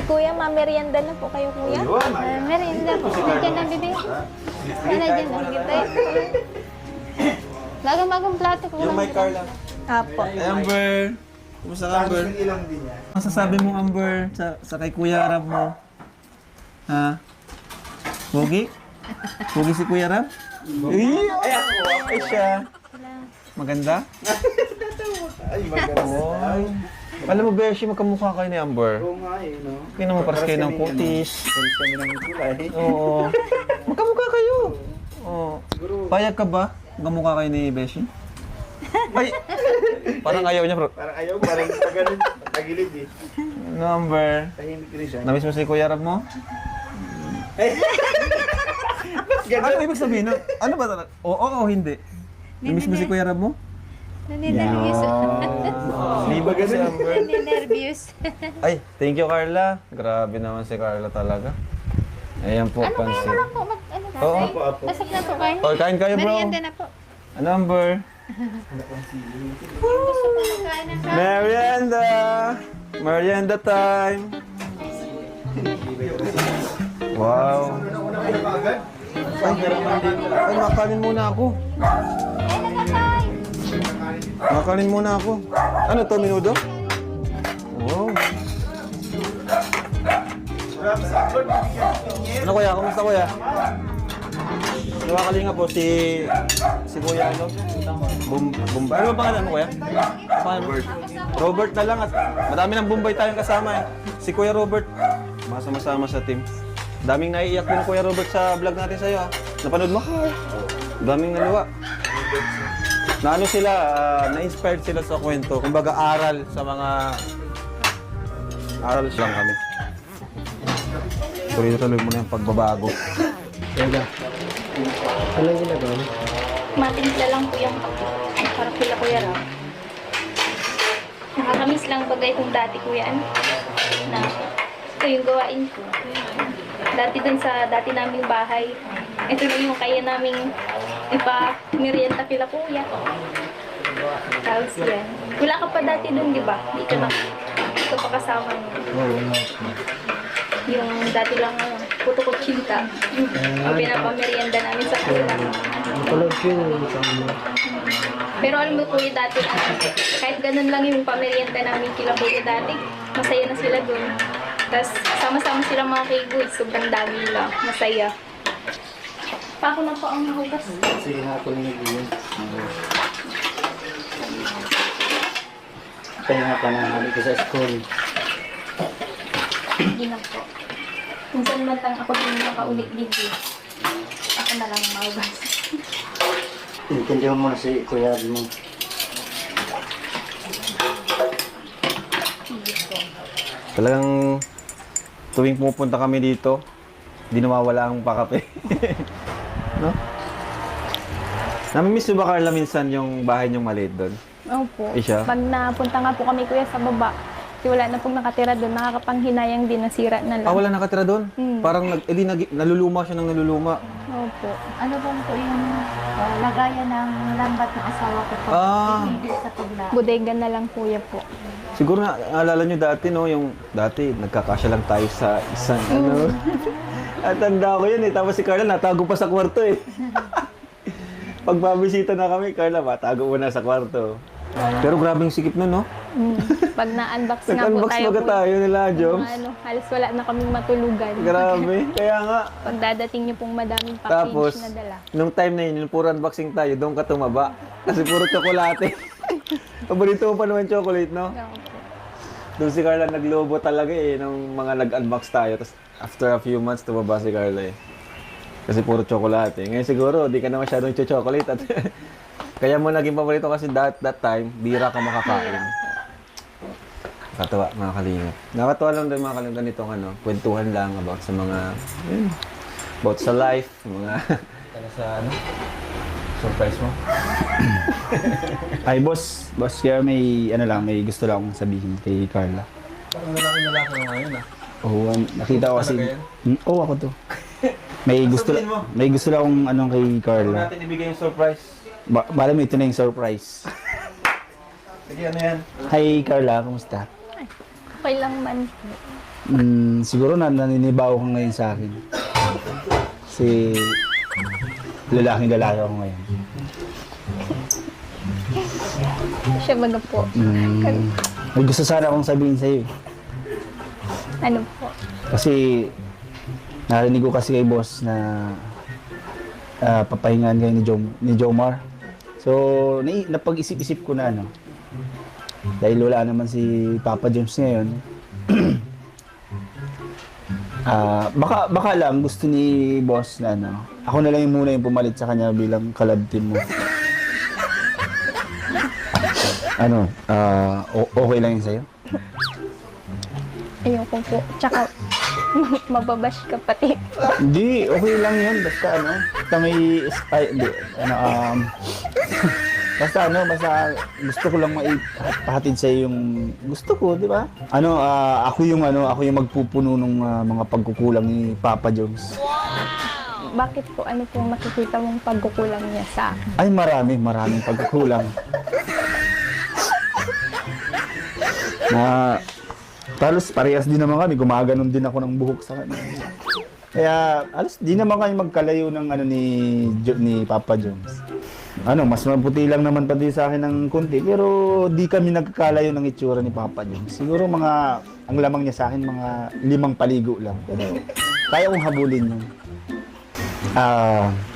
Kuya, mamerienda na po kayo, Kuya. Merienda po. Diyan ang bibig. Wala dyan ang gitay. Bagong plato ko. Yung may Carla. Apo. Amber. Kumusta ka, Amber? Masasabi mo, Amber, sa kay Kuya Rab mo? Ha? Pogi? Pogi si Kuya Rab? Ay, siya. Maganda? Ay, maganda. Oy. Alam mo, Beshi, magkamukha kayo ni Amber. Oo nga eh, no? Kaya naman paras kayo ng kutis. Paras kami ng kulay. Oo. Magkamukha kayo. Oo. Siguro, Payag ka ba? Magkamukha kayo ni Beshi? Ay! Parang ayaw niya, bro. parang ayaw, parang pag-ganun, tagilid eh. Ano, Amber? Tahimik rin siya. Namiss mo si Kuya Rab mo? Ano ibig sabihin nun? Ano ba talaga? Oo o hindi? Namiss mo si Kuya Rab mo? Naninervyos. Hindi ba kasi Amber? Naninervyos. Ay, thank you Carla. Grabe naman si Carla talaga. Ayan po, Ano kaya pansin. mo lang po mag... Ano na? Oo. Apo, apo. Nasap na po kayo. Oh, kain kayo bro. Merienda na po. Ano Amber? Gusto ko magkain ng kain. Merienda! Merienda time! Wow! Ay, makanin muna ako. Makanin muna ako. Ano to, minudo? Wow. Ano kuya? Kumusta kuya? Nakakalinga po si Kuya ano? Bombay. Ano ba pangalan mo kuya? Robert. Robert na lang at madami ng Bombay tayong kasama eh. Si Kuya Robert, masama-sama sa team. Daming naiiyak din Kuya Robert sa vlog natin sa'yo ah. Napanood mo? Daming naluwa. Na ano sila, na-inspired sila sa kwento. Kumbaga aral sa mga... Aral lang kami. Tuloy-tuloy mo na yung pagbabago. Kaya, ano yung ginagawa mo? Matimpla lang po yung para kila Kuya Ram. Nakakamiss lang bagay kung dati Kuya ano, na ito yung gawain ko. Dati dun sa dati naming bahay, ito na yung kaya naming ipa-merienda kila Kuya. Tapos yan. Wala ka pa dati dun, di ba? Hindi ka na ito pa kasama niya. Oo nga. Yung dati lang puto kutsinta. Ang pinapamerienda namin sa kanila. Tulog yun. Sama. Pero alam mo Kuya dati, kahit ganun lang yung pamerienda namin kila Kuya dati, masaya na sila dun. Tapos sama-sama sila mga kaigoy, sobrang dami nila, masaya. Pa ako na po ang nahugas. Sige nga ako lang yun. Kaya nga panahali ko sa school. Hindi na po. Minsan man lang ako din nakaulit dito. Ako na lang mahugas. Intindihan mo na si Kuya mo. Talagang tuwing pumupunta kami dito, hindi nawawala ang pakape. No? Namimiss mo ba Carla minsan yung bahay niyong maliit doon? Opo. Isya? Pag napunta nga po kami, Kuya, sa baba, kasi wala na pong nakatira doon, nakakapanghinayang din, nasira na lang. Ah, wala nakatira doon? Parang naluluma siya ng naluluma. Opo. Ano bang po yung lagayan ng lambat ng asawa ko po? Ah, Sa tugla. Bodega na lang, Kuya po. siguro na naalala nyo dati, no? Yung dati, nagkakasya lang tayo sa isang ano. At tanda ko yun eh. Tapos si Carla natago pa sa kwarto eh. Pag babisita na kami, Carla, matago mo na sa kwarto. Pero grabe yung sikip nun, no? Pag na-unbox nga po Nag-unbox tayo, baga tayo nila, mga Joms. ano, halos wala na kaming matulugan. Grabe. Kaya nga. Pag dadating niyo pong madaming package Tapos, na dala. nung time na yun, yung puro unboxing tayo, doon ka tumaba. Kasi puro tsokolate. Paborito mo pa naman chocolate, no? Opo. Doon si Carla naglobo talaga eh, nung mga nag-unbox tayo. Tapos after a few months, tumaba si Carla eh. Kasi puro tsokolate. Ngayon siguro, di ka na masyadong chocolate. At kaya mo naging paborito kasi that time, bira ka makakain. Nakatawa, mga kalingap. Nakatawa lang din mga kalingap ganitong ano, kwentuhan lang about sa mga, yun, about sa life, mga, para sa ano, surprise mo. Ay, boss. Boss, kaya may, ano lang, may gusto lang akong sabihin kay Carla. Parang lalaki na ngayon ah. Oo, nakita ko kasi... Talaga yan? Oo, ako to. Sabihin mo. May gusto lang akong anong kay Huwag Carla. natin ibigay yung surprise. Bala mo, ito na yung surprise. Sige, ano yan? Hi, Carla. Kumusta? Okay lang man po. Siguro naninibago ka ngayon sa akin. Kasi lalaking lalaki ako ngayon. Siya baga po. May gusto sana akong sabihin sa'yo. Ano po? Kasi narinig ko kasi kay boss na papahingaan kayo ni Jomar. So, napag-isip-isip ko na ano. Dahil wala naman si Papa Jones ngayon. Baka lang gusto ni boss na ano. Ako na lang yung muna yung pumalit sa kanya bilang kalab team mo. Ano, okay lang yun sa'yo? Ayoko po. Tsaka, mababash ka pati. Hindi, okay lang yun. Basta ano, basta may, basta gusto ko lang maipahatid sa yung gusto ko, di ba? Ako yung magpupuno ng mga pagkukulang ni Papa Jones. Bakit po? Ano po makikita mong pagkukulang niya sa akin? Ay, maraming pagkukulang. Na talos parehas din naman kami, gumaganon din ako ng buhok sa kanya. Kaya, alas, di naman kami magkalayo ng ni Papa Jones. Mas maputi lang naman pati sa akin ng konti, pero di kami nagkalayo ng itsura ni Papa Jones. Siguro ang lamang niya sa akin, mga 5 paligo lang. Pero, kaya kong habulin yun.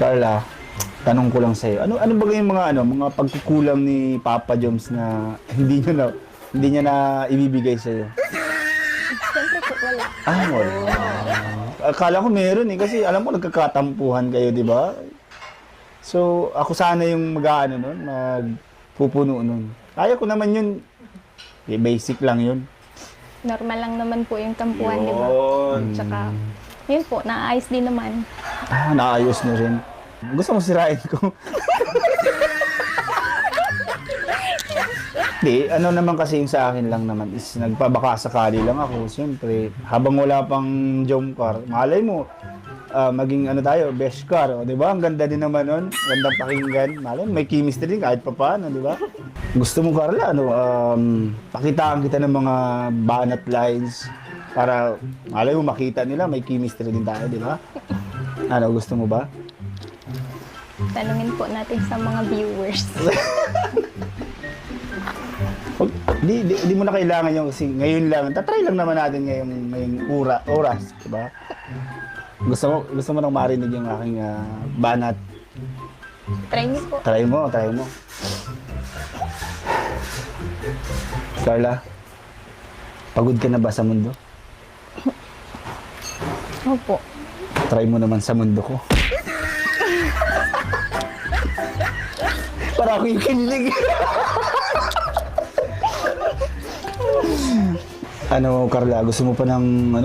Carla, tanong ko lang sa'yo, ano ba yung mga pagkukulang ni Papa Jones na hindi niya na ibibigay sa'yo? Siyempre po, wala. Wala. Akala ko meron kasi alam mo nagkakatampuhan kayo, di ba? So, ako sana yung magpupuno nun. Kaya ko naman yun. Basic lang yun. Normal lang naman po yung tampuhan, di ba? Tsaka, yun po, naayos din naman. Naayos na rin. Gusto mo sirain ko? Hindi, naman kasi yung sa akin lang naman is nagpabaka sakali lang ako. Siyempre, habang wala pang Jomcar, malay mo, maging tayo, best car, di ba? Ang ganda din naman nun, gandang pakinggan. Malay mo, may chemistry din kahit pa paano, di ba? Gusto mo, Carla, pakitaan kita ng mga banat lines para, malay mo, makita nila, may chemistry din tayo, di ba? Gusto mo ba? Tanungin po natin sa mga viewers. Di mo na kailangan yung kasi ngayon lang. Tatry lang naman natin ngayong oras, di ba? Gusto mo nang marinig yung aking banat. Try niyo po. Try mo. Carla, pagod ka na ba sa mundo? Opo. Try mo naman sa mundo ko. Para ako yung kinilig. Carla, gusto mo pa ng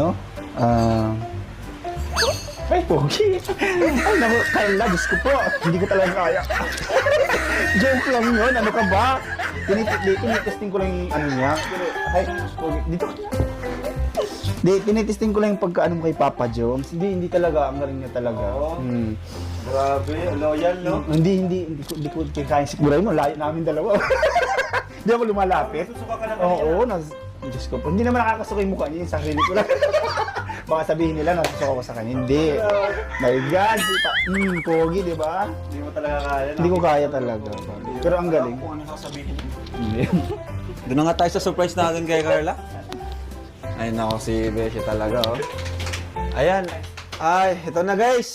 ay, pogi. Ay, naku, Carla, Diyos ko po. Hindi ko talaga kaya. Joke lang yun. Ano ka ba? Tinitesting ko lang yung niya. Ay, pogi. Dito. Tinitesting ko lang yung pagkaano mo kay Papa Jones. Hindi talaga. Ang galing niya talaga. Grabe, loyal, no? Hindi ko kaya sigurahin mo. Layo namin dalawa. Hindi ako lumalapit. Susuka ka na Oo, Diyos ko po. Hindi naman nakakasuka yung mukha niya. Yung sarili ko lang. Baka sabihin nila, nasusuka ko sa kanya. Hindi. My God. Pogi, di ba? Hindi mo talaga kaya. Hindi ko kaya talaga. Pero ang galing. Kung ano sasabihin mo. Hindi. Doon na nga tayo sa surprise natin kay Carla. Ay, nako si Beshi talaga, oh. Ayan. Ay, ito na guys.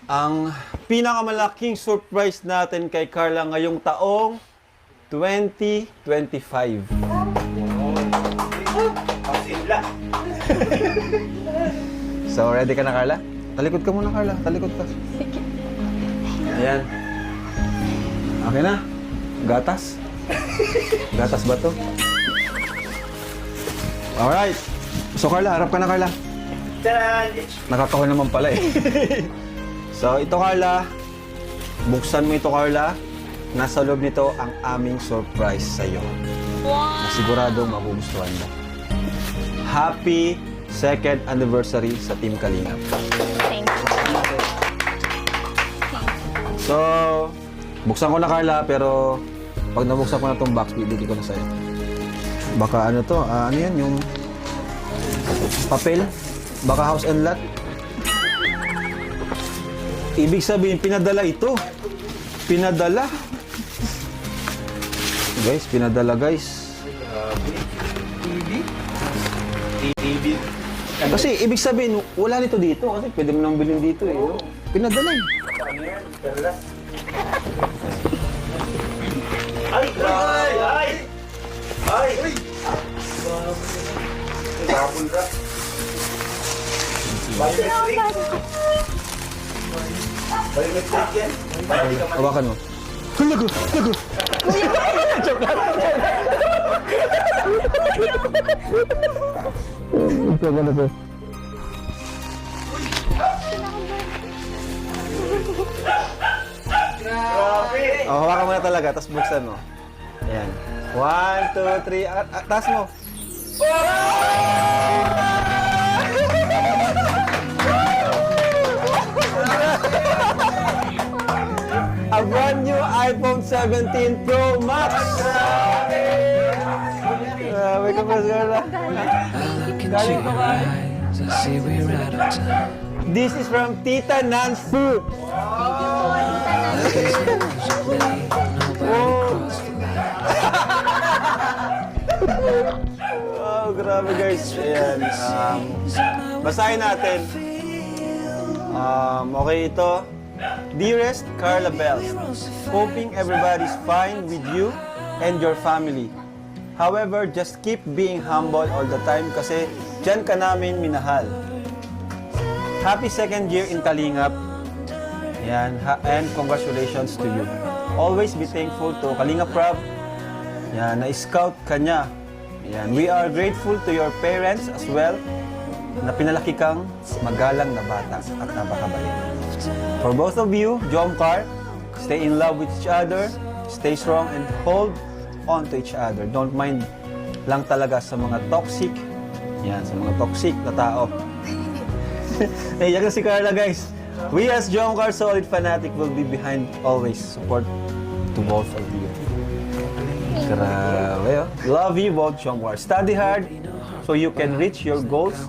Ang pinakamalaking surprise natin kay Carla ngayong taong 2025. So, ready ka na, Carla? Talikod ka muna, Carla. Talikod ka. Ayan. Okay na. Gatas. Gatas ba to? Alright. So, Carla, harap ka na, Carla. Nakakahol naman pala eh. So, ito, Carla. Buksan mo ito, Carla. Nasa loob nito ang aming surprise sa'yo. Na siguradong magugustuhan mo. Happy 2nd anniversary sa Team Kalingap. Thank you. So, buksan ko na, Carla, pero pag nabuksan ko na itong box, bibigay ko na sa'yo. Baka ano to, ano yan, yung Papel? Baka house and lot? Ibig sabihin, pinadala ito. Pinadala. Guys, pinadala guys. Kasi ibig sabihin, wala nito dito. Kasi pwede mo nang bilhin dito eh. No? Pinadala eh. Ay! Ay! Ay! Ay! Tapon ka. Biometric yan. Hawakan mo. Lago! Lago! Ito ba na to? Grabe! Oh, hawakan mo na talaga, tapos buksan mo. Ayan. 1, 2, 3, taas mo. A brand new iPhone 17 Pro Max! Grabe ka pa, Scarla. Galing ko ka. This is from Tita Nancy. Oh, grabe guys. Ayan. Basahin natin. Okay ito. Dearest Carla Bells, hoping everybody's fine with you and your family. However, just keep being humble all the time kasi dyan ka namin minahal. Happy second year in Kalingap. Yan, and congratulations to you. Always be thankful to Kalingap Prab. Yan, na-scout ka niya. Yan, we are grateful to your parents as well na pinalaki kang magalang na bata at napakabait. For both of you, Jomcar, stay in love with each other, stay strong and hold on to each other. Don't mind lang talaga sa mga toxic. Yan, sa mga toxic na tao. Yan na si Carla, guys. We as Jomcar Solid Fanatic will be behind always. Support to both of you. Grabe, oh. Love you both, Jomcar. Study hard so you can reach your goals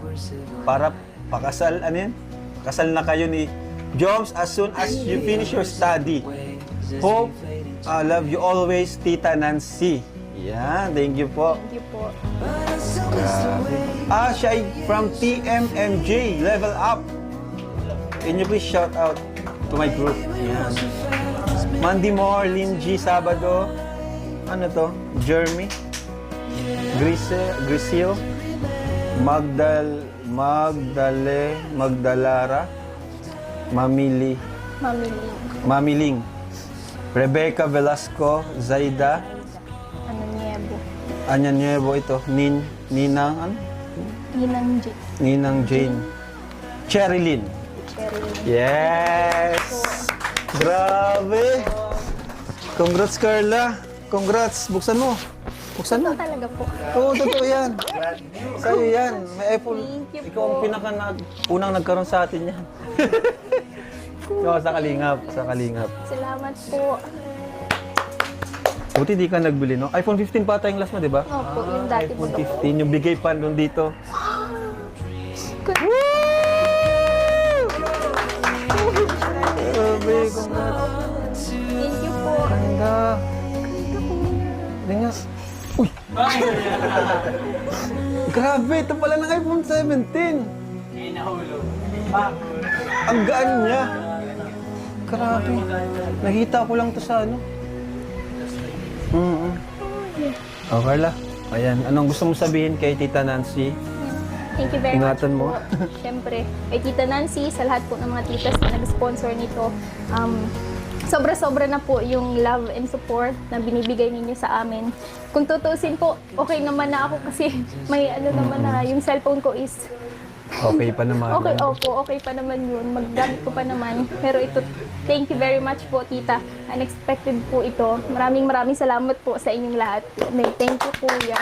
para pakasal, ano yan? Kasal na kayo ni Joms as soon as you finish your study. Hope, love you always, Tita Nancy. Yan, thank you po. Thank you po. Grabe. Siya ay from TMMJ, Level Up. Can you please shout out to my group? Yan. Mandy Moore, Lynn G, Sabado. Ano to? Jeremy. Grisil. Magdalara. Mamiling. Mamiling. Rebecca Velasco, Zaida. Anya Niebo ito. Ninang Jane. Cherilyn. Yes! Grabe! Congrats, Carla. Congrats. Buksan mo. Buksan mo. Talaga po. Oo, totoo yan. Sa'yo yan. May iPhone. Thank you Ikaw ang po. unang nagkaroon sa atin yan. Oo, sa Kalingap. Sa Kalingap. Salamat po. Buti di ka nagbili, no? iPhone 15 pa tayong last mo, di ba? Opo, yung dati po. iPhone 15. Yung bigay pa doon dito. Grabe, congrats. Thank you po. Ganda. Hindi nga. Uy! Grabe, ito pala ng iPhone 17. Ang gaan niya. Grabe. Nakita ko lang to sa ano. Oh, Carla. Ayan. Anong gusto mong sabihin kay Tita Nancy? Thank you very Ingatan much mo. po. Siyempre, kay Tita Nancy, sa lahat po ng mga titas na nag-sponsor nito, sobra-sobra na po yung love and support na binibigay ninyo sa amin. Kung tutusin po, okay naman na ako kasi may ano naman na, yung cellphone ko is Okay pa naman. okay, opo, okay pa naman yun. Maggamit ko pa naman. Pero ito, thank you very much po, Tita. Unexpected po ito. Maraming salamat po sa inyong lahat. Thank you, Kuya.